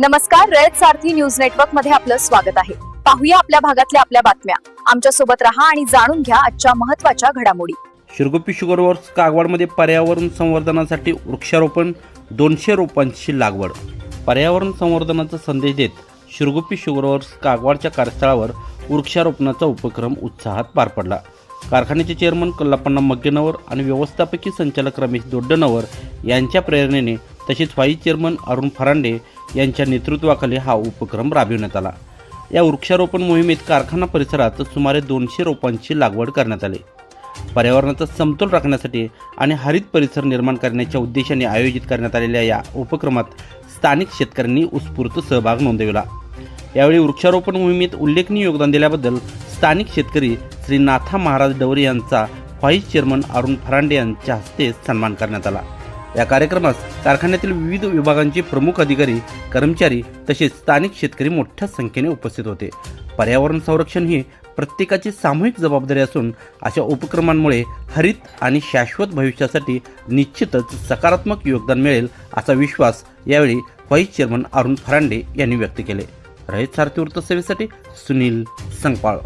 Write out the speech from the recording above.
नमस्कार, रयत सारथी news network मध्ये आपलं स्वागत आहे। पाहूया आपल्या भागातल्या आपल्या बातम्या। आमच्या सोबत रहा आणि जाणून घ्या आजच्या महत्त्वाच्या घडामोडी। शिरगोपी शुगर वर्क्स कागवाडमध्ये पर्यावरण संवर्धनासाठी वृक्षारोपण 200 रोपांची लागवड। पर्यावरण संवर्धनाचा संदेश देत शिरगोपी शुगर वर्क्स कागवाडच्या कार्यस्थळावर वृक्षारोपणाचा उपक्रम उत्साहात पार पडला। कारखान्याचे चेअरमन कल्लापण्णा मग्गेनवर आणि व्यवस्थापकीय संचालक रमेश दोड्डनवर यांच्या प्रेरणेने तसेच व्हाईस चेअरमन अरुण फरांडे यांच्या नेतृत्वाखाली हा उपक्रम राबविण्यात आला। या वृक्षारोपण मोहिमेत कारखाना परिसरात सुमारे 200 रोपांची लागवड करण्यात आली। पर्यावरणाचा समतोल राखण्यासाठी आणि हरित परिसर निर्माण करण्याच्या उद्देशाने आयोजित करण्यात आलेल्या या उपक्रमात स्थानिक शेतकऱ्यांनी उत्स्फूर्त सहभाग नोंदविला। यावेळी वृक्षारोपण मोहिमेत उल्लेखनीय योगदान दिल्याबद्दल स्थानिक शेतकरी श्री नाथा महाराज डवरे यांचा व्हाईस चेअरमन अरुण फरांडे यांच्या हस्ते सन्मान करण्यात आला। या कार्यक्रमास कारखान्यातील विविध विभागांचे प्रमुख अधिकारी, कर्मचारी तसेच स्थानिक शेतकरी मोठ्या संख्येने उपस्थित होते। पर्यावरण संरक्षण ही प्रत्येकाची सामूहिक जबाबदारी असून अशा उपक्रमांमुळे हरित आणि शाश्वत भविष्यासाठी निश्चितच सकारात्मक योगदान मिळेल असा विश्वास यावेळी व्हाईस चेअरमन अरुण फरांडे यांनी व्यक्त केले। रयत सारथी वृत्तसेवेसाठी सुनील संगपाळ।